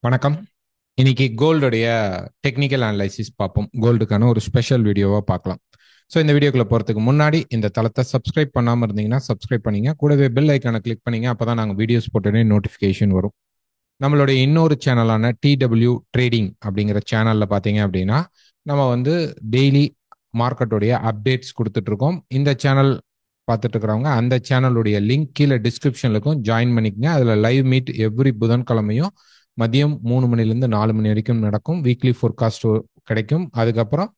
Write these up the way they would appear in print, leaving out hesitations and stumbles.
வணக்கம். இன்னைக்கு கோல்டுடைய technical analysis பார்ப்போம். கோல்டுக்கான ஒரு ஸ்பெஷல் வீடியோவா பார்க்கலாம். ஸோ இந்த வீடியோக்குள்ள போறதுக்கு முன்னாடி இந்த தளத்தை சப்ஸ்கிரைப் பண்ணாம இருந்தீங்கன்னா சப்ஸ்கிரைப் பண்ணீங்க. கூடவே பெல் ஐக்கானை கிளிக் பண்ணீங்க. அப்பதான் நாங்கள் வீடியோஸ் போட்டோன்னே நோட்டிஃபிகேஷன் வரும். நம்மளுடைய இன்னொரு சேனலான டிடபிள்யூ ட்ரேடிங் அப்படிங்கிற சேனல்ல பார்த்தீங்க அப்படின்னா நம்ம வந்து டெய்லி மார்க்கெட்டுடைய அப்டேட்ஸ் கொடுத்துட்டு இருக்கோம். இந்த சேனல் பார்த்துட்டு இருக்கிறவங்க அந்த சேனலுடைய லிங்க் கீழே டிஸ்கிரிப்ஷன்ல இருக்கும், ஜாயின் பண்ணிக்கங்க. அதில் லைவ் மீட் எவ்ரி புதன்கிழமையும் மதியம் 3 மணிலேருந்து 4 மணி வரைக்கும் நடக்கும். வீக்லி ஃபோர்காஸ்ட் கிடைக்கும். அதுக்கப்புறம்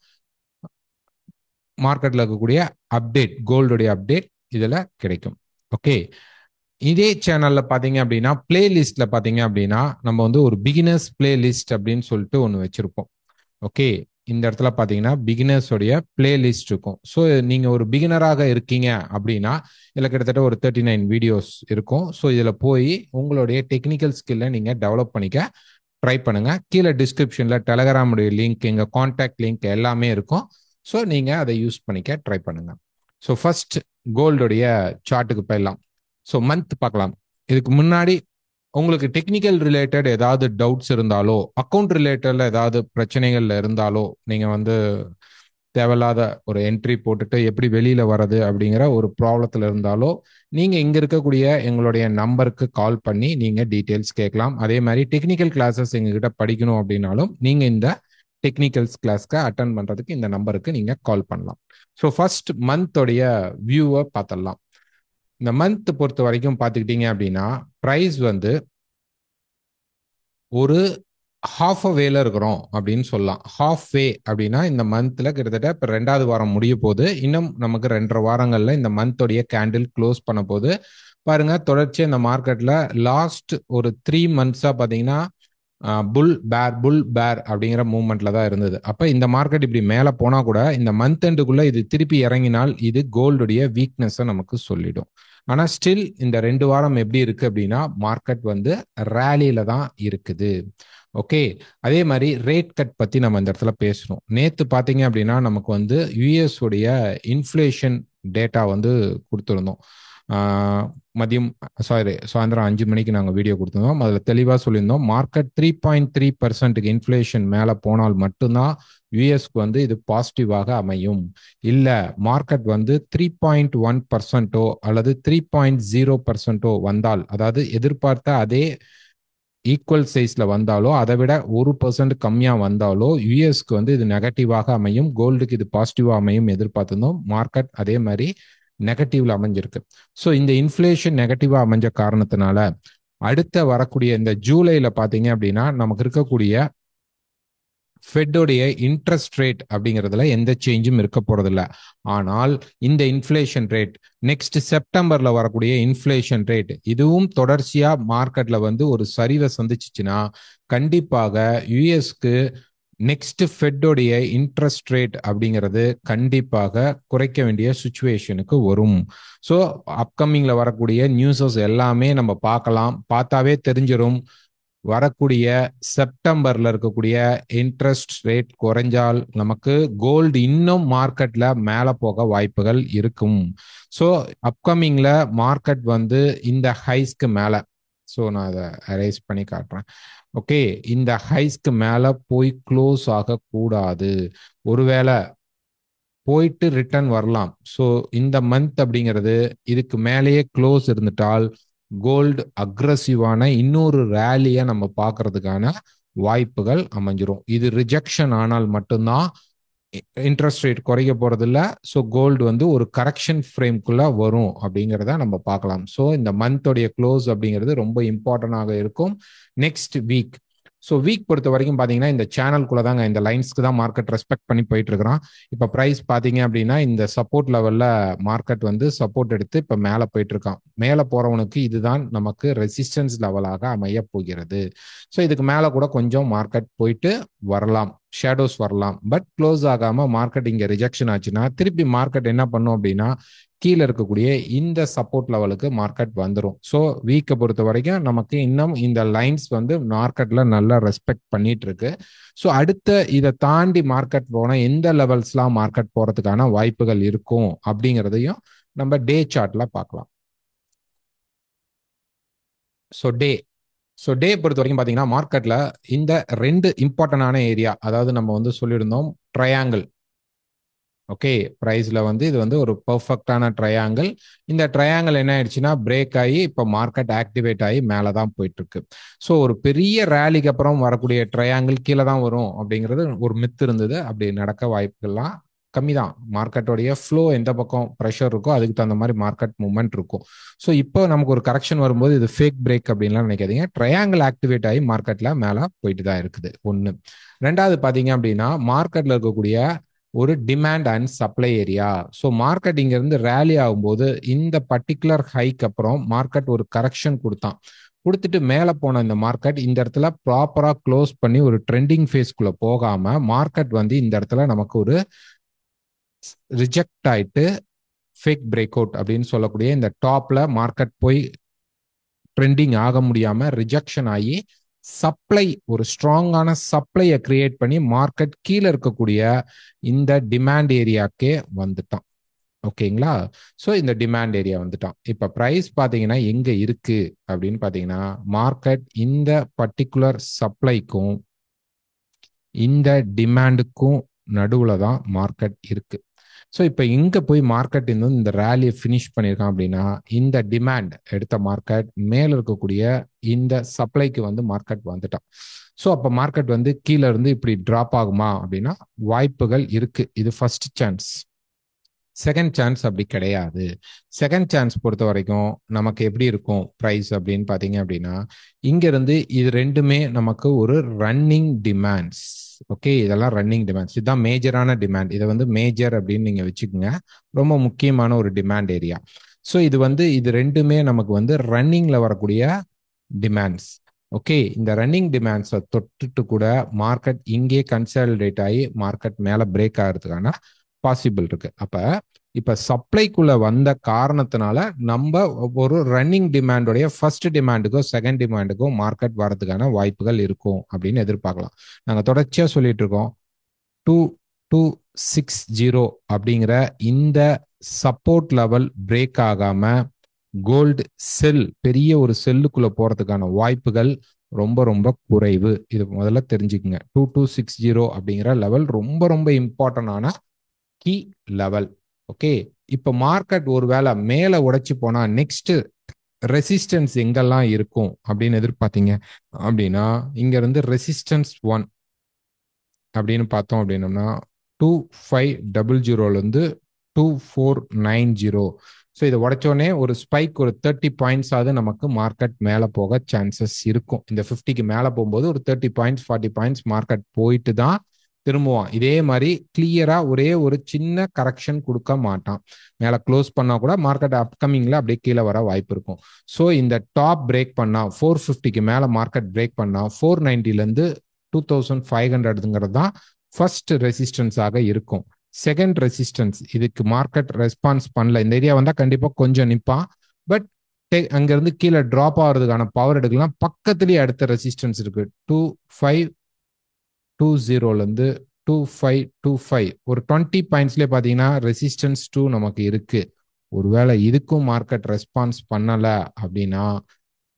மார்க்கெட்டில் இருக்கக்கூடிய அப்டேட், கோல்டுடைய அப்டேட் இதில் கிடைக்கும். ஓகே, இதே சேனல்ல பாத்தீங்க அப்படின்னா பிளேலிஸ்ட்ல பாத்தீங்க அப்படின்னா நம்ம வந்து ஒரு பிகினர்ஸ் பிளேலிஸ்ட் அப்படின்னு சொல்லிட்டு ஒன்று வச்சிருப்போம். ஓகே, இந்த இடத்துல பாத்தீங்கன்னா பிகினர்ஸோடைய பிளேலிஸ்ட் இருக்கும். ஸோ நீங்க ஒரு பிகினராக இருக்கீங்க அப்படின்னா இதில் கிட்டத்தட்ட ஒரு 39 வீடியோஸ் இருக்கும். ஸோ இதில் போய் உங்களுடைய டெக்னிக்கல் ஸ்கில்லை நீங்க டெவலப் பண்ணிக்க ட்ரை பண்ணுங்க. கீழே டிஸ்கிரிப்ஷன்ல டெலகிராமுடைய லிங்க், எங்க கான்டாக்ட் லிங்க் எல்லாமே இருக்கும். ஸோ நீங்க அதை யூஸ் பண்ணிக்க ட்ரை பண்ணுங்க. ஸோ ஃபர்ஸ்ட் கோல்டுடைய சார்ட்டுக்கு போயிடலாம். ஸோ மந்த் பார்க்கலாம். இதுக்கு முன்னாடி உங்களுக்கு டெக்னிக்கல் ரிலேட்டட் ஏதாவது டவுட்ஸ் இருந்தாலோ, அக்கௌண்ட் ரிலேட்டட்ல ஏதாவது பிரச்சனைகள்ல இருந்தாலோ, நீங்க வந்து தேவையில்லாத ஒரு என்ட்ரி போட்டுட்டு எப்படி வெளியில வர்றது அப்படிங்கிற ஒரு ப்ராப்ளத்துல இருந்தாலோ, நீங்க இங்க இருக்கக்கூடிய எங்களுடைய நம்பருக்கு கால் பண்ணி நீங்க டீட்டெயில்ஸ் கேட்கலாம். அதே மாதிரி டெக்னிக்கல் கிளாஸஸ் எங்ககிட்ட படிக்கணும் அப்படின்னாலும் நீங்க இந்த டெக்னிக்கல்ஸ் கிளாஸ்க்கு அட்டன் பண்றதுக்கு இந்த நம்பருக்கு நீங்க கால் பண்ணலாம். ஸோ ஃபர்ஸ்ட் மந்தோடைய வியூவை பார்த்துடலாம். இந்த மந்த் பொறுத்த வரைக்கும் பார்த்துக்கிட்டீங்க அப்படின்னா ப்ரைஸ் வந்து ஒரு ஹாஃப் அ வேல இருக்கிறோம் அப்படின்னு சொல்லலாம். ஹாஃப் வே அப்படின்னா இந்த மந்த்ல கிட்டத்தட்ட இப்போ 2வது வாரம் முடிய போகுது. இன்னும் நமக்கு 2.5 வாரங்கள்ல இந்த மந்தோடைய கேண்டில் க்ளோஸ் பண்ண போகுது. பாருங்க, தொடர்ச்சியா இந்த மார்க்கெட்ல லாஸ்ட் ஒரு 3 மந்த்ஸா பார்த்தீங்கன்னா புல் பேர் அப்படிங்கிற மூவ்மெண்ட்ல தான் இருந்தது. அப்ப இந்த மார்க்கெட் இப்படி மேல போனா கூட இந்த மந்த் எண்டுக்குள்ள இது திருப்பி இறங்கினால் இது கோல்டுடைய வீக்னஸ் நமக்கு சொல்லிடும். ஆனா ஸ்டில் இந்த 2 வாரம் எப்படி இருக்கு அப்படின்னா மார்க்கெட் வந்து ரேலியில தான் இருக்குது. ஓகே, அதே மாதிரி ரேட் கட் பத்தி நம்ம இந்த இடத்துல பேசணும். நேத்து பாத்தீங்க அப்படின்னா நமக்கு வந்து யுஎஸ் உடைய இன்ஃப்ளேஷன் டேட்டா வந்து கொடுத்துருந்தோம். மதியம் சாயந்தரம் 5 மணிக்கு நாங்கள் வீடியோ கொடுத்துருந்தோம். அதில் தெளிவாக சொல்லியிருந்தோம், மார்க்கெட் 3.3% இன்ஃப்ளேஷன் மேலே போனால் மட்டும்தான் யூஎஸ்க்கு வந்து இது பாசிட்டிவாக அமையும். இல்லை மார்க்கெட் வந்து 3.1% அல்லது 3.0% வந்தால், அதாவது எதிர்பார்த்த அதே ஈக்குவல் சைஸ்ல வந்தாலோ அதை விட 1% கம்மியா வந்தாலோ யூஎஸ்க்கு வந்து இது நெகட்டிவாக அமையும். கோல்டுக்கு இது பாசிட்டிவா அமையும் எதிர்பார்த்திருந்தோம். மார்க்கெட் அதே மாதிரி நெகட்டிவ்ல அமைஞ்சிருக்கு. ஸோ இந்த இன்ஃப்ளேஷன் நெகட்டிவா அமைஞ்ச காரணத்தினால அடுத்த வரக்கூடிய இந்த ஜூலைல பாத்தீங்க அப்படின்னா நமக்கு இருக்கக்கூடிய ஃபெட்டோடைய இன்ட்ரெஸ்ட் ரேட் அப்படிங்கிறதுல எந்த சேஞ்சும் இருக்க போறதில்ல. ஆனால் இந்த இன்ஃப்ளேஷன் ரேட் நெக்ஸ்ட் செப்டம்பர்ல வரக்கூடிய இன்ஃப்ளேஷன் ரேட் இதுவும் தொடர்ச்சியா மார்க்கெட்ல வந்து ஒரு சரிவை சந்திச்சுச்சுன்னா கண்டிப்பாக யூஎஸ்க்கு நெக்ஸ்ட் ஃபெட்டோடைய இன்ட்ரெஸ்ட் ரேட் அப்படிங்கிறது கண்டிப்பாக குறைக்க வேண்டிய சுச்சுவேஷனுக்கு வரும். ஸோ அப்கமிங்ல வரக்கூடிய நியூஸஸ் எல்லாமே நம்ம பார்க்கலாம். பார்த்தாவே தெரிஞ்சிடும் வரக்கூடிய செப்டம்பர்ல இருக்கக்கூடிய இன்ட்ரெஸ்ட் ரேட் குறைஞ்சால் நமக்கு கோல்டு இன்னும் மார்க்கெட்ல மேல போக வாய்ப்புகள் இருக்கும். ஸோ அப்கமிங்ல மார்க்கெட் வந்து இந்த ஹைஸ்க்கு மேல, ஸோ நான் அதை அரைஸ் பண்ணி காட்டுறேன். ஓகே, இந்த ஹைஸ்க்கு மேல போய் க்ளோஸ் ஆகக்கூடாது. ஒருவேளை போயிட்டு ரிட்டர்ன் வரலாம். ஸோ இந்த மந்த் அப்படிங்கிறது இதுக்கு மேலேயே க்ளோஸ் இருந்துட்டால் கோல்டு அக்ரஸிவான இன்னொரு ரேலியை நம்ம பார்க்கறதுக்கான வாய்ப்புகள் அமைஞ்சிரும். இது ரிஜெக்ஷன் ஆனால் மட்டும்தான் இன்ட்ரெஸ்ட் ரேட் குறைக்க போறது இல்லை. ஸோ கோல்டு வந்து ஒரு கரெக்ஷன் ஃப்ரேம்குள்ள வரும் அப்படிங்கிறத நம்ம பார்க்கலாம். ஸோ இந்த மந்தோடைய க்ளோஸ் அப்படிங்கிறது ரொம்ப இம்பார்ட்டன்டாக இருக்கும் நெக்ஸ்ட் வீக். ஸோ வீக் பொறுத்த வரைக்கும் பார்த்தீங்கன்னா இந்த சேனல்குள்ள தாங்க, இந்த லைன்ஸ்க்கு தான் மார்க்கெட் ரெஸ்பெக்ட் பண்ணி போயிட்டு இருக்கிறான். இப்போ ப்ரைஸ் பார்த்தீங்க அப்படின்னா இந்த சப்போர்ட் லெவல்ல மார்க்கெட் வந்து சப்போர்ட் எடுத்து இப்போ மேலே போயிட்டு இருக்கான். மேலே போறவனுக்கு இதுதான் நமக்கு ரெசிஸ்டன்ஸ் லெவலாக அமைய போகிறது. ஸோ இதுக்கு மேலே கூட கொஞ்சம் மார்க்கெட் போயிட்டு வரலாம், ஷேடோஸ் வரலாம். பட் க்ளோஸ் ஆகாம மார்க்கெட் இங்க ரிஜெக்ஷன் ஆச்சுன்னா திருப்பி மார்க்கெட் என்ன பண்ணும் அப்படின்னா கீழே இருக்கக்கூடிய இந்த சப்போர்ட் லெவலுக்கு மார்க்கெட் வந்துடும். ஸோ வீக்கை பொறுத்த வரைக்கும் நமக்கு இன்னும் இந்த லைன்ஸ் வந்து மார்க்கெட்ல நல்லா ரெஸ்பெக்ட் பண்ணிட்டு இருக்கு. ஸோ அடுத்த இதை தாண்டி மார்க்கெட் போன எந்த லெவல்ஸ்லாம் மார்க்கெட் போறதுக்கான வாய்ப்புகள் இருக்கும் அப்படிங்கிறதையும் நம்ம டே சார்ட்ல பார்க்கலாம். ஸோ டே ஸோ டே பொறுத்த வரைக்கும் பார்த்தீங்கன்னா மார்க்கெட்ல இந்த 2 இம்பார்ட்டன்டான ஏரியா, அதாவது நம்ம வந்து சொல்லியிருந்தோம் ட்ரையாங்கிள். ஓகே, பிரைஸ்ல வந்து இது வந்து ஒரு பெர்ஃபெக்டான ட்ரையாங்கிள். இந்த ட்ரையாங்கிள் என்ன ஆயிடுச்சுன்னா பிரேக் ஆகி இப்போ மார்க்கெட் ஆக்டிவேட் ஆகி மேலே தான் போயிட்டு இருக்கு. ஸோ ஒரு பெரிய ரேலிக்கு அப்புறம் வரக்கூடிய ட்ரையாங்கிள் கீழே தான் வரும் அப்படிங்கிறது ஒரு மித்து இருந்தது. அப்படி நடக்க வாய்ப்புகள்லாம் கம்மி தான். மார்க்கெட்டோடைய ஃப்ளோ எந்த பக்கம் ப்ரெஷர் இருக்கோ அதுக்கு தகுந்த மாதிரி மார்க்கெட் மூவ்மெண்ட் இருக்கும். ஸோ இப்போ நமக்கு ஒரு கரெக்ஷன் வரும்போது இது ஃபேக் பிரேக் அப்படின்லாம் நினைக்காதீங்க. ட்ரையாங்கிள் ஆக்டிவேட் ஆகி மார்க்கெட்ல மேலே போயிட்டு தான் இருக்குது. ஒன்று. ரெண்டாவது பார்த்தீங்க அப்படின்னா மார்க்கெட்ல இருக்கக்கூடிய ஒரு demand and supply area. So market இங்க இருந்து ரேலி ஆகும்போது இந்த பர்டிகுலர் ஹைக்கு அப்புறம் மார்க்கெட் ஒரு கரெக்ஷன் கொடுத்துட்டு மேலே போன இந்த மார்க்கெட் இந்த இடத்துல ப்ராப்பரா க்ளோஸ் பண்ணி ஒரு ட்ரெண்டிங் ஃபேஸ்க்குள்ள போகாம மார்க்கெட் வந்து இந்த இடத்துல நமக்கு ஒரு ரிஜெக்ட் ஆயிட்டு ஃபேக் பிரேக் அவுட் அப்படின்னு சொல்லக்கூடிய இந்த டாப்ல மார்க்கெட் போய் ட்ரெண்டிங் ஆக முடியாம ரிஜெக்ஷன் ஆகி சப்ளை ஒரு ஸ்ட்ராங்கான சப்ளையை கிரியேட் பண்ணி மார்க்கெட் கீழே இருக்கக்கூடிய இந்த டிமாண்ட் ஏரியாக்கே வந்துட்டான். ஓகேங்களா? ஸோ இந்த டிமாண்ட் ஏரியா வந்துட்டான். இப்போ ப்ரைஸ் பார்த்தீங்கன்னா எங்க இருக்கு அப்படின்னு பார்த்தீங்கன்னா மார்க்கெட் இந்த பர்டிகுலர் சப்ளைக்கும் இந்த டிமாண்டுக்கும் நடுவுல தான் மார்க்கெட் இருக்கு. ஸோ இப்போ இங்க போய் மார்க்கெட் இன்னும் இந்த ரேலியை ஃபினிஷ் பண்ணியிருக்கான் அப்படின்னா இந்த டிமாண்ட் எடுத்த மார்க்கெட் மேல இருக்கக்கூடிய இந்த சப்ளைக்கு வந்து மார்க்கெட் வந்துட்டான். ஸோ அப்போ மார்க்கெட் வந்து கீழே இருந்து இப்படி டிராப் ஆகுமா அப்படின்னா வாய்ப்புகள் இருக்கு. இது ஃபர்ஸ்ட் சான்ஸ். செகண்ட் சான்ஸ் அப்படி கிடையாது. செகண்ட் சான்ஸ் பொறுத்த வரைக்கும் நமக்கு எப்படி இருக்கும் ப்ரைஸ் அப்படின்னு பார்த்தீங்க அப்படின்னா இங்க இருந்து இது ரெண்டுமே நமக்கு ஒரு ரன்னிங் டிமாண்ட்ஸ். ஓகே, இதெல்லாம் ரன்னிங் டிமாண்ட்ஸ். இதுதான் மேஜரான டிமாண்ட். இதை வந்து மேஜர் அப்படின்னு நீங்க வச்சுக்கோங்க. ரொம்ப முக்கியமான ஒரு டிமாண்ட் ஏரியா. ஸோ இது வந்து இது ரெண்டுமே நமக்கு வந்து ரன்னிங்ல வரக்கூடிய டிமாண்ட்ஸ். ஓகே, இந்த ரன்னிங் டிமாண்ட்ஸை தொட்டுட்டு கூட மார்க்கெட் இங்கே கன்சாலிடேட் ஆகி மார்க்கெட் மேல பிரேக் ஆகிறதுக்கான பாசிபிள் இருக்கு. அப்ப இப்ப சப்ளைக்குள்ள வந்த காரணத்தினால நம்ம ஒரு ரன்னிங் டிமாண்டோடைய ஃபர்ஸ்ட் டிமாண்டுக்கோ செகண்ட் டிமாண்டுக்கோ மார்க்கெட் வரதுக்கான வாய்ப்புகள் இருக்கும் அப்படின்னு எதிர்பார்க்கலாம். நாங்க தொடர்ச்சியா சொல்லிட்டு இருக்கோம் 2260 அப்படிங்கிற இந்த சப்போர்ட் லெவல் பிரேக் ஆகாம கோல்டு செல் பெரிய ஒரு செல்லுக்குள்ள போறதுக்கான வாய்ப்புகள் ரொம்ப ரொம்ப குறைவு. இது முதல்ல தெரிஞ்சுக்குங்க. 2260 அப்படிங்கிற லெவல் ரொம்ப ரொம்ப இம்பார்ட்டன்டான கீ லெவல். ஓகே, இப்ப மார்க்கெட் ஒருவேளை மேல உடைச்சு போனா நெக்ஸ்ட் ரெசிஸ்டன்ஸ் எங்கெல்லாம் இருக்கும் அப்படின்னு எதிர்பார்த்தீங்க அப்படின்னா இங்க இருந்து ரெசிஸ்டன்ஸ் 1 அப்படின்னு பார்த்தோம் அப்படின்னோம்னா 2500 இருந்து 2490. ஸோ இதை உடைச்சோடனே ஒரு ஸ்பைக் ஒரு 30 பாயிண்ட்ஸ் ஆகுது நமக்கு மார்க்கெட் மேலே போக சான்சஸ் இருக்கும். இந்த 50க்கு மேலே போகும்போது ஒரு 30 பாயிண்ட்ஸ் 40 பாயிண்ட்ஸ் மார்க்கெட் போயிட்டு தான் திரும்புவான். இதே மாதிரி கிளியரா ஒரே ஒரு சின்ன கரெக்ஷன் கொடுக்க மாட்டான். மேல க்ளோஸ் பண்ணா கூட மார்க்கெட் அப்கமிங்ல அப்படியே கீழே வர வாய்ப்பு இருக்கும். ஸோ இந்த டாப் பிரேக் பண்ணா 450க்கு மேல மார்க்கெட் பிரேக் பண்ணா 490ல இருந்து 2500ங்கிறது தான் ஃபர்ஸ்ட் ரெசிஸ்டன்ஸாக இருக்கும். செகண்ட் ரெசிஸ்டன்ஸ் இதுக்கு மார்க்கெட் ரெஸ்பான்ஸ் பண்ணல. இந்த ஏரியா வந்தா கண்டிப்பா கொஞ்சம் நிப்பான். பட் அங்கிருந்து கீழே டிராப் ஆகிறதுக்கான பவர் எடுக்கலாம். பக்கத்துலயே அடுத்த ரெசிஸ்டன்ஸ் இருக்கு 2520 இருந்து 2525 ஒரு 20 பாயிண்ட்ஸ்லயே பாத்தீங்கன்னா ரெசிஸ்டன்ஸ் 2 நமக்கு இருக்கு. ஒருவேளை இதுக்கும் மார்க்கெட் ரெஸ்பான்ஸ் பண்ணல அப்படின்னா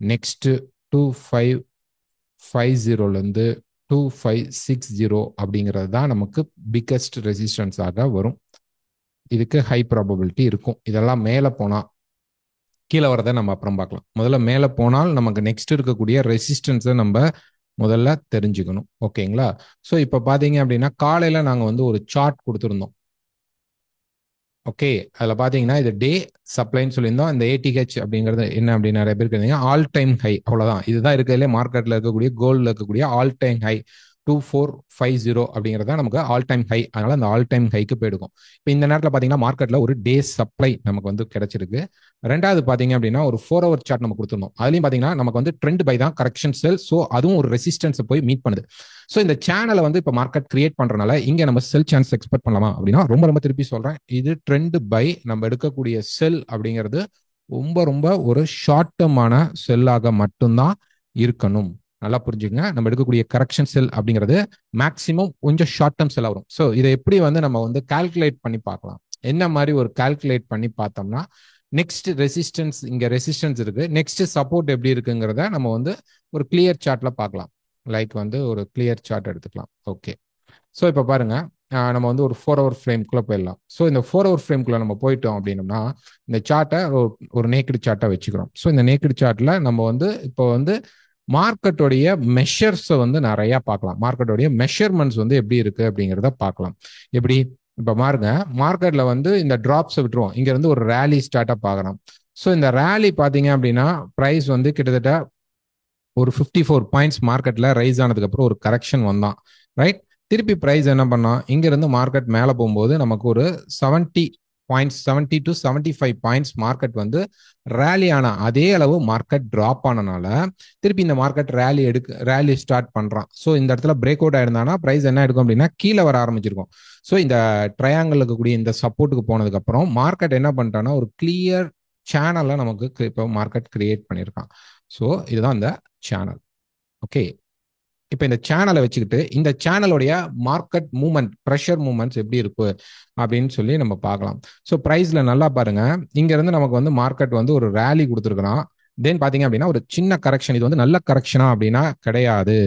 நெக்ஸ்ட் 2550 இருந்து 2560 அப்படிங்கிறது தான் நமக்கு பிக்கஸ்ட் ரெசிஸ்டன்ஸ் ஆக வரும். இதுக்கு ஹை ப்ராபபிலிட்டி இருக்கும். இதெல்லாம் மேல போனா கீழே வரதை நம்ம அப்புறம் பார்க்கலாம். முதல்ல மேல போனால் நமக்கு நெக்ஸ்ட் இருக்கக்கூடிய ரெசிஸ்டன்ஸை நம்ம முதல்ல தெரிஞ்சுக்கணும். ஓகேங்களா? ஸோ இப்போ பார்த்தீங்க அப்படின்னா காலையில நாங்கள் வந்து ஒரு சார்ட் கொடுத்துருந்தோம். ஓகே, அதில் பார்த்தீங்கன்னா இது டே சப்ளைன்னு சொல்லியிருந்தோம். இந்த ஏடிஹெச் அப்படிங்கிறது என்ன அப்படின்னு நிறைய பேருக்கு இருந்தீங்க. ஆல் டைம் ஹை, அவ்வளோதான். இதுதான் இருக்கிறதுலே மார்க்கெட்டில் இருக்கக்கூடிய கோல்டில் இருக்கக்கூடிய ஆல் டைம் ஹை 2450 அப்படிங்கிறதா நமக்கு ஆல் டைம் ஹை. அதனால அந்த ஆல் டைம் ஹைக்கு போயிடுக்கும். இப்போ இந்த நேரத்தில் பார்த்தீங்கன்னா மார்க்கெட்டில் ஒரு டே சப்ளை நமக்கு வந்து கிடைச்சிருக்கு. ரெண்டாவது பார்த்தீங்க அப்படின்னா ஒரு 4 hour சார்ட் நம்ம கொடுத்துருந்தோம். அதுலையும் பார்த்தீங்கன்னா நமக்கு வந்து ட்ரெண்ட் பை தான் கரெக்ஷன் செல். ஸோ அதுவும் ஒரு ரெசிஸ்டன்ஸை போய் மீட் பண்ணுது. ஸோ இந்த சேனலை வந்து இப்போ மார்க்கெட் கிரியேட் பண்றதுனால இங்கே நம்ம செல் சான்ஸ் எக்ஸ்பெக்ட் பண்ணலாமா அப்படின்னா ரொம்ப ரொம்ப திருப்பி சொல்றேன், இது ட்ரெண்ட் பை. நம்ம எடுக்கக்கூடிய செல் அப்படிங்கிறது ரொம்ப ரொம்ப ஒரு ஷார்ட் டேர்மான செல்லாக மட்டும்தான் இருக்கணும். நல்லா புரிஞ்சுங்க. நம்ம எடுக்கக்கூடிய கரெக்ஷன் செல் அப்படிங்கிறது மேக்சிமம் கொஞ்சம் ஷார்ட் டேர்ம் செல் வரும். ஸோ இதை எப்படி வந்து நம்ம வந்து கால்குலேட் பண்ணி பார்க்கலாம். என்ன மாதிரி ஒரு கால்குலேட் பண்ணி பார்த்தோம்னா நெக்ஸ்ட் ரெசிஸ்டன்ஸ், இங்க ரெசிஸ்டன்ஸ் இருக்கு, நெக்ஸ்ட் சப்போர்ட் எப்படி இருக்குங்கிறத நம்ம வந்து ஒரு கிளியர் சார்ட்ல பார்க்கலாம். லைக் வந்து ஒரு கிளியர் சார்ட் எடுத்துக்கலாம். ஓகே, ஸோ இப்போ பாருங்க, நம்ம வந்து ஒரு 4 ஹவர் ஃப்ரேம்குள்ளே போயிடலாம். ஸோ இந்த 4 ஹவர் ஃப்ரேம்குள்ளே நம்ம போயிட்டோம் அப்படின்னம்னா இந்த சார்ட்டை ஒரு நேக்கடு சார்ட்டை வச்சுக்கிறோம். ஸோ இந்த நேக்கடு சார்ட்டில் நம்ம வந்து இப்போ வந்து மார்க்கெட்டோடைய மெஷர்ஸை வந்து நிறையா பார்க்கலாம். மார்க்கெட்டோடைய மெஷர்மெண்ட்ஸ் வந்து எப்படி இருக்கு அப்படிங்கிறத பார்க்கலாம். எப்படி இப்போ பாருங்க, மார்க்கெட்டில் வந்து இந்த ட்ராப்ஸை விட்டுருவோம், இங்க இருந்து ஒரு ரேலி ஸ்டார்ட்டாக பார்க்கலாம். ஸோ இந்த ரேலி பார்த்தீங்க அப்படின்னா ப்ரைஸ் வந்து கிட்டத்தட்ட ஒரு 54 பாயிண்ட்ஸ் மார்க்கெட்ல ரைஸ் ஆனதுக்கு அப்புறம் ஒரு கரெக்ஷன் வந்தான், ரைட். திருப்பி பிரைஸ் என்ன பண்ணோம், இங்க இருந்து மார்க்கெட் மேல போகும்போது நமக்கு ஒரு 70 பாயிண்ட்ஸ், 70 to 75 பாயிண்ட்ஸ் மார்க்கெட் வந்து ரேலி ஆன அதே அளவு மார்க்கெட் டிராப் ஆனனால திருப்பி இந்த மார்க்கெட் ரேலி ஸ்டார்ட் பண்றான். ஸோ இந்த இடத்துல பிரேக் அவுட் ஆயிருந்தானா பிரைஸ் என்ன எடுக்கும் அப்படின்னா கீழே வர ஆரம்பிச்சிருக்கும். ஸோ இந்த ட்ரையாங்கிள் இருக்கக்கூடிய இந்த சப்போர்ட்டுக்கு போனதுக்கு அப்புறம் மார்க்கெட் என்ன பண்ணிட்டான்னா ஒரு கிளியர் சேனலை நமக்கு இப்போ மார்க்கெட் கிரியேட் பண்ணியிருக்கான். ஸோ இதுதான் இந்த சேனல். ஓகே, இப்போ இந்த சேனலை வச்சுக்கிட்டு இந்த சேனலோடைய மார்க்கெட் மூவ்மெண்ட், ப்ரெஷர் மூவ்மெண்ட்ஸ் எப்படி இருக்கு அப்படின்னு சொல்லி நம்ம பார்க்கலாம். ஸோ ப்ரைஸ்ல நல்லா பாருங்க, இங்க இருந்து நமக்கு வந்து மார்க்கெட் வந்து ஒரு ரேலி கொடுத்துருக்குறான். தென் பாத்தீங்க அப்படின்னா ஒரு சின்ன கரெக்ஷன், இது வந்து நல்ல கரெக்ஷனா அப்படின்னா கிடையாது.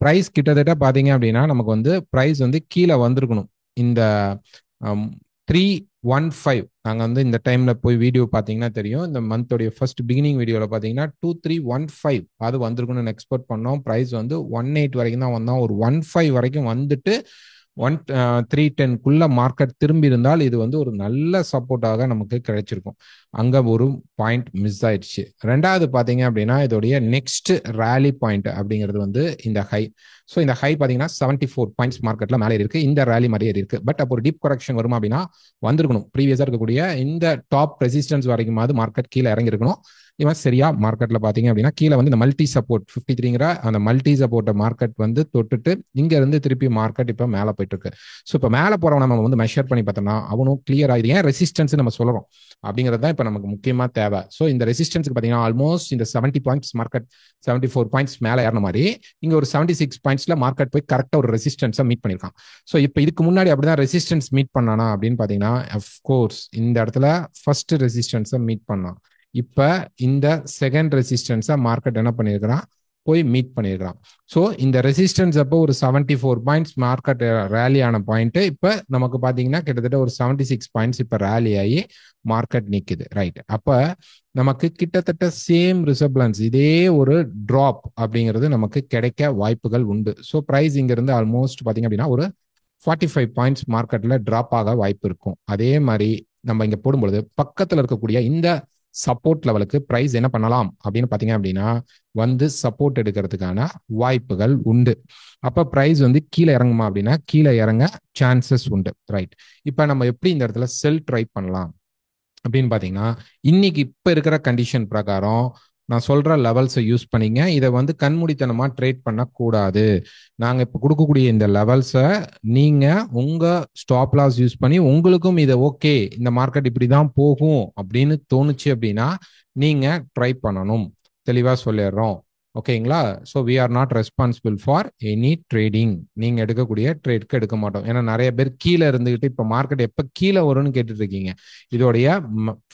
ப்ரைஸ் கிட்டத்தட்ட பாத்தீங்க அப்படின்னா நமக்கு வந்து ப்ரைஸ் வந்து கீழே வந்திருக்கணும். இந்த 315 நாங்கள் வந்து இந்த டைம்ல போய் வீடியோ பார்த்தீங்கன்னா தெரியும், இந்த மந்தோடைய ஃபர்ஸ்ட் பிகினிங் வீடியோவில் பார்த்தீங்கன்னா 2315 அது வந்திருக்குன்னு எக்ஸ்பெக்ட் பண்ணோம். ப்ரைஸ் வந்து 18 வரைக்கும் தான் வந்தோம். ஒரு 15 வரைக்கும் வந்துட்டு 310 மார்க்கெட் திரும்பி இருந்தால் இது வந்து ஒரு நல்ல சப்போர்ட்டாக நமக்கு கிடைச்சிருக்கும். அங்க ஒரு பாயிண்ட் மிஸ் ஆயிடுச்சு. ரெண்டாவது பாத்தீங்க அப்படின்னா இதோடைய நெக்ஸ்ட் ரேலி பாயிண்ட் அப்படிங்கிறது வந்து இந்த ஹை. ஸோ இந்த ஹை பார்த்தீங்கன்னா 74 பாயிண்ட்ஸ் மார்க்கெட்ல மேலே இருக்கு, இந்த ரேலி மாதிரியே இருக்கு. பட் அப்போ ஒரு டீப் கரெக்ஷன் வருமா அப்படின்னா வந்திருக்கணும். ப்ரீவியஸா இருக்கக்கூடிய இந்த டாப் ரெசிஸ்டன்ஸ் வரைக்குமாவது மார்க்கெட் கீழே இறங்கி இருக்கணும். இவன் சரியா மார்க்கெட்ல பாத்தீங்க அப்படின்னா கீழே வந்து இந்த மல்டி சப்போர்ட் 53ங்கிற அந்த மல்டி சப்போர்ட்டை மார்க்கெட் வந்து தொட்டுட்டு இங்க இருந்து திருப்பி மார்க்கெட் இப்போ மேலே போயிட்டு இருக்கு. ஸோ இப்போ மேலே போறவன் நம்ம வந்து மெஷர் பண்ணி பார்த்தோம்னா அவனும் கிளியர் ஆகுது. ஏன் ரெசிஸ்டன்ஸ் நம்ம சொல்றோம் அப்படிங்கிறது தான் இப்போ நமக்கு முக்கியமா தேவை. ஸோ இந்த ரெசிஸ்டன்ஸ்க்கு பார்த்தீங்கன்னா ஆல்மோஸ்ட் இந்த 70 பாயிண்ட்ஸ் மார்க்கெட் 74 பாயிண்ட்ஸ் மேலே ஏறின மாதிரி இங்க ஒரு 76 பாயிண்ட்ஸ்ல மார்க்கெட் போய் கரெக்டா ஒரு ரெசிஸ்டன்ஸை மீட் பண்ணிருக்கான். ஸோ இப்போ இதுக்கு முன்னாடி அப்படிதான் ரெசிஸ்டன்ஸ் மீட் பண்ணானா அப்படின்னு பாத்தீங்கன்னா அஃப்கோர்ஸ் இந்த இடத்துல ஃபர்ஸ்ட் ரெசிஸ்டன்ஸை மீட் பண்ணான். இப்ப இந்த செகண்ட் ரெசிஸ்டன்ஸை மார்க்கெட் என்ன பண்ணிருக்கிறான், போய் மீட் பண்ணிருக்கிறான். ஸோ இந்த ரெசிஸ்டன்ஸ் அப்போ ஒரு 74 பாயிண்ட்ஸ் மார்க்கெட் ரேலி ஆன பாயிண்ட் இப்ப நமக்கு பாத்தீங்கன்னா கிட்டத்தட்ட ஒரு 76 பாயிண்ட்ஸ் இப்ப ரேலி ஆகி மார்க்கெட் நிக்குது, ரைட். அப்ப நமக்கு கிட்டத்தட்ட சேம் ரிசப்ளன்ஸ், இதே ஒரு டிராப் அப்படிங்கிறது நமக்கு கிடைக்க வாய்ப்புகள் உண்டு. ஸோ பிரைஸ் இங்க இருந்து ஆல்மோஸ்ட் பாத்தீங்க அப்படின்னா ஒரு 45 பாயிண்ட்ஸ் மார்க்கெட்ல டிராப் ஆக வாய்ப்பு இருக்கும். அதே மாதிரி நம்ம இங்க போடும்பொழுது பக்கத்துல இருக்கக்கூடிய இந்த சப்போர்ட் லெவலுக்கு பிரைஸ் என்ன பண்ணலாம் அப்படின்னு பாத்தீங்க அப்படின்னா வந்து சப்போர்ட் எடுக்கிறதுக்கான வாய்ப்புகள் உண்டு. அப்ப பிரைஸ் வந்து கீழே இறங்குமா அப்படின்னா கீழே இறங்க சான்சஸ் உண்டு, ரைட். இப்ப நம்ம எப்படி இந்த இடத்துல செல் ட்ரை பண்ணலாம் அப்படின்னு பாத்தீங்கன்னா இன்னைக்கு இப்ப இருக்கிற கண்டிஷன் பிரகாரம் நான் சொல்ற லெவல்ஸை யூஸ் பண்ணிங்க. இதை வந்து கண்மூடித்தனமா ட்ரேட் பண்ணக்கூடாது. நாங்க இப்ப கொடுக்கக்கூடிய இந்த லெவல்ஸை நீங்க உங்க ஸ்டாப் லாஸ் யூஸ் பண்ணி உங்களுக்கும் இதை ஓகே இந்த மார்க்கெட் இப்படிதான் போகும் அப்படின்னு தோணுச்சு அப்படின்னா நீங்க ட்ரை பண்ணணும். தெளிவா சொல்லிடுறோம், ஓகேங்களா. So we are not responsible for any trading. நீங்க எடுக்கக்கூடிய ட்ரேட்க்கு எடுக்க மாட்டோம். ஏன்னா நிறைய பேர் கீழே இருந்துகிட்டு இப்ப மார்க்கெட் எப்ப கீழே வரும்னு கேட்டுட்டு இருக்கீங்க. இதோடைய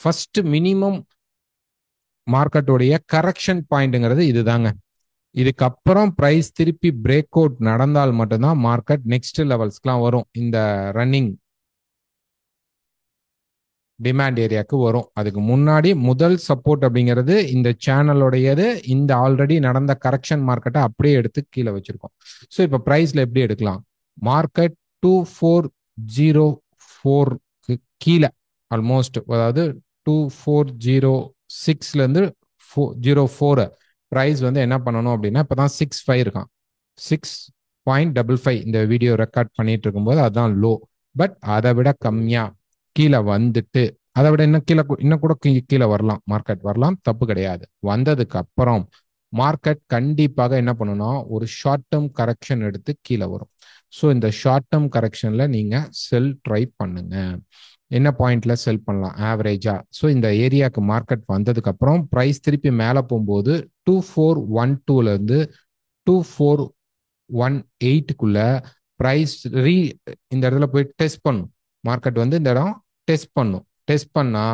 ஃபர்ஸ்ட் மினிமம் மார்க்கெட்டோடைய கரெக்ஷன் பாயிண்ட்ங்கிறது இதுதாங்க. இதுக்கப்புறம் பிரைஸ் திருப்பி பிரேக் அவுட் நடந்தால் மட்டும்தான் மார்க்கெட் நெக்ஸ்ட் லெவல்ஸ்க்குலாம் வரும், இந்த ரன்னிங் டிமாண்ட் ஏரியாவுக்கு வரும். அதுக்கு முன்னாடி முதல் சப்போர்ட் அப்படிங்கிறது இந்த சேனலோடையது. இந்த ஆல்ரெடி நடந்த கரெக்ஷன் மார்க்கெட்டை அப்படியே எடுத்து கீழே வச்சிருக்கோம். ஸோ இப்போ பிரைஸ்ல எப்படி எடுக்கலாம், மார்க்கெட் 2404 கீழே ஆல்மோஸ்ட், அதாவது 2406ல இருந்து 04 பிரைஸ் வந்து என்ன பண்ணணும் அப்படின்னா இப்பதான் 65 இருக்கான், 6.55 இந்த வீடியோ ரெக்கார்ட் பண்ணிட்டு இருக்கும்போது அதுதான் லோ. பட் அதை விட கம்மியா கீழே வந்துட்டு அதை விட இன்னும் கூட கீழே வரலாம், மார்க்கெட் வரலாம், தப்பு கிடையாது. வந்ததுக்கு அப்புறம் மார்க்கெட் கண்டிப்பாக என்ன பண்ணணும், ஒரு ஷார்ட் டேர்ம் கரெக்ஷன் எடுத்து கீழே வரும். ஸோ இந்த ஷார்ட் டேர்ம் கரெக்ஷன்ல நீங்க செல் ட்ரை பண்ணுங்க. என்ன பாயிண்ட்ல செல் பண்ணலாம் ஆவரேஜா. ஸோ இந்த ஏரியாவுக்கு மார்க்கெட் வந்ததுக்கு அப்புறம் பிரைஸ் திருப்பி மேலே போகும்போது 2412ல இருந்து 2418க்குள்ள பிரைஸ் இந்த இடத்துல போய் டெஸ்ட் பண்ணும். மார்க்கெட் வந்து இந்த இடம் டெஸ்ட் பண்ணும். டெஸ்ட் பண்ணா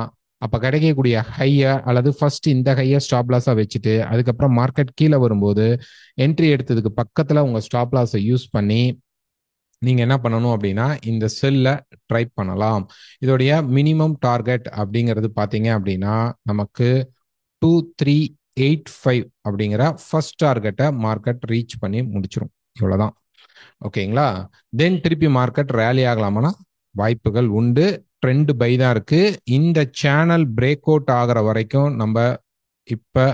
அப்ப கிடைக்கக்கூடிய ஹைய அல்லது ஃபர்ஸ்ட் இந்த ஹைய ஸ்டாப் லாஸா வச்சுட்டு அதுக்கப்புறம் மார்க்கெட் கீழே வரும்போது என்ட்ரி எடுத்ததுக்கு பக்கத்துல உங்க ஸ்டாப் லாஸை யூஸ் பண்ணி நீங்க என்ன பண்ணணும் அப்படின்னா இந்த செல்ல ட்ரை பண்ணலாம். இதோடைய மினிமம் டார்கெட் அப்படிங்கிறது பாத்தீங்க அப்படின்னா நமக்கு 2385 அப்படிங்கிற ஃபர்ஸ்ட் டார்கெட்டை மார்க்கெட் ரீச் பண்ணி முடிச்சிடும். இவ்வளவுதான். ஓகேங்களா? தென் திருப்பி மார்க்கெட் ரேலி ஆகலாமானா வாய்ப்புகள் உண்டு. ட்ரெண்ட் பை தான் இருக்கு. இந்த சேனல் பிரேக் அவுட் ஆகிற வரைக்கும் நம்ம இப்ப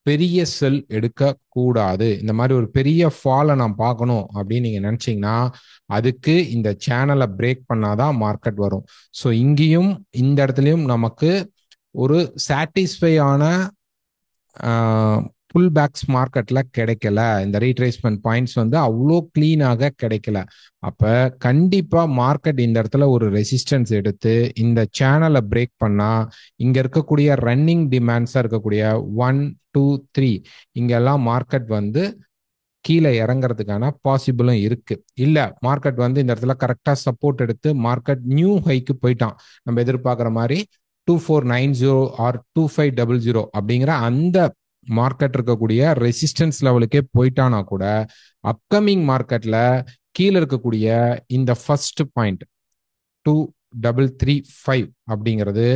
பெரிய செல் எடுக்க கூடாது. இந்த மாதிரி ஒரு பெரிய ஃபாலை நான் பார்க்கணும் அப்படின்னு நீங்க நினைச்சீங்கன்னா அதுக்கு இந்த சேனலை பிரேக் பண்ணாதான் மார்க்கெட் வரும். ஸோ இங்கேயும் இந்த இடத்துலையும் நமக்கு ஒரு சாட்டிஸ்ஃபை ஆன புல் பேக்ஸ் மார்க்கெட்ல கிடைக்கல. இந்த ரீட்ரேஸ்மெண்ட் பாயிண்ட்ஸ் வந்து அவ்வளோ கிளீனாக கிடைக்கல. அப்ப கண்டிப்பா மார்க்கெட் இந்த இடத்துல ஒரு ரெசிஸ்டன்ஸ் எடுத்து இந்த சேனலை பிரேக் பண்ணா இங்க இருக்கக்கூடிய ரன்னிங் டிமாண்ட்ஸா இருக்கக்கூடிய 1 2 3 இங்கெல்லாம் மார்க்கெட் வந்து கீழே இறங்குறதுக்கான பாசிபிளும் இருக்கு. இல்ல மார்க்கெட் வந்து இந்த இடத்துல கரெக்டா சப்போர்ட் எடுத்து மார்க்கெட் நியூ ஹைக்கு போயிட்டான், நம்ம எதிர்பார்க்குற மாதிரி 2490 ஆர் 2500 அப்படிங்கிற அந்த மார்க்கெட் இருக்கக்கூடிய ரெசிஸ்டன்ஸ் லெவலுக்கே போயிட்டானா கூட அப்கமிங் மார்க்கெட்ல கீழே இருக்கக்கூடிய இந்த ஃபர்ஸ்ட் பாயிண்ட் 2335 அப்படிங்கிறது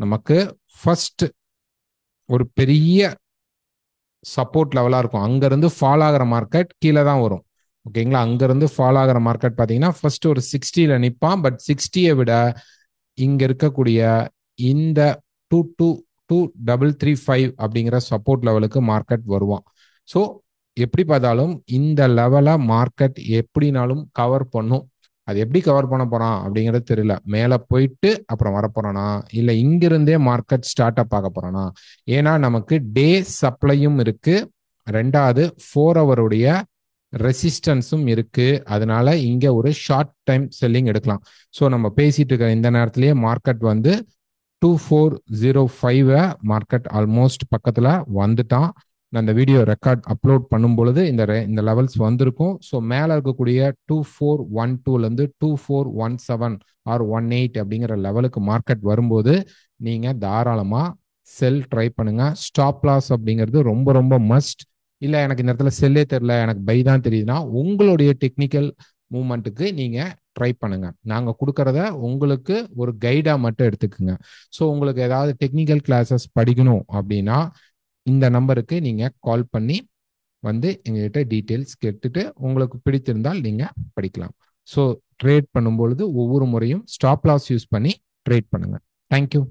நமக்கு ஃபர்ஸ்ட் ஒரு பெரிய சப்போர்ட் லெவலா இருக்கும். அங்கிருந்து ஃபால் ஆகிற மார்க்கெட் கீழே தான் வரும். ஓகேங்களா? அங்கிருந்து ஃபால் ஆகிற மார்க்கெட் பார்த்தீங்கன்னா ஃபர்ஸ்ட் ஒரு 60ல நிற்பான். பட் 60யை விட இங்க இருக்கக்கூடிய இந்த 2335 அப்படிங்கிற சப்போர்ட் லெவலுக்கு மார்க்கெட் வருவான். ஸோ எப்படி பார்த்தாலும் இந்த லெவலை மார்க்கெட் எப்படினாலும் கவர் பண்ணும். அது எப்படி கவர் பண்ண போறான் அப்படிங்கிறது தெரியல. மேலே போயிட்டு அப்புறம் வரப்போறானா இல்லை இங்கிருந்தே மார்க்கெட் ஸ்டார்ட் அப் ஆக போறானா? ஏன்னா நமக்கு டே சப்ளையும் இருக்கு, ரெண்டாவது 4 ஹவருடைய ரெசிஸ்டன்ஸும் இருக்கு. அதனால இங்க ஒரு ஷார்ட் டைம் செல்லிங் எடுக்கலாம். ஸோ நம்ம பேசிட்டு இருக்க இந்த நேரத்திலேயே மார்க்கெட் வந்து 2405 மார்க்கெட் ஆல்மோஸ்ட் பக்கத்துல வந்துட்டான். நான் இந்த வீடியோ ரெக்கார்ட் அப்லோட் பண்ணும் பொழுது இந்த லெவல்ஸ் வந்திருக்கும். ஸோ மேலே இருக்கக்கூடிய 2412லேருந்து 2417 ஆர் 18 அப்படிங்கிற லெவலுக்கு மார்க்கெட் வரும்போது நீங்க தாராளமா செல் ட்ரை பண்ணுங்க. ஸ்டாப் லாஸ் அப்படிங்கிறது ரொம்ப ரொம்ப மஸ்ட். இல்லை எனக்கு இந்த இடத்துல செல்லே தெரியல, எனக்கு பை தான் தெரியுதுன்னா உங்களுடைய டெக்னிக்கல் மூவ்மெண்ட்டுக்கு நீங்க ட்ரை பண்ணுங்க. நாங்க கொடுக்கறத உங்களுக்கு ஒரு கைடா மட்டும் எடுத்துக்குங்க. ஸோ உங்களுக்கு ஏதாவது டெக்னிக்கல் கிளாஸஸ் படிக்கணும் அப்படின்னா இந்த நம்பருக்கு நீங்க கால் பண்ணி வந்து எங்ககிட்ட டீட்டெயில்ஸ் கேட்டுட்டு உங்களுக்கு பிடித்திருந்தால் நீங்க படிக்கலாம். ஸோ ட்ரேட் பண்ணும்பொழுது ஒவ்வொரு முறையும் ஸ்டாப் லாஸ் யூஸ் பண்ணி ட்ரேட் பண்ணுங்க. தேங்க்யூ.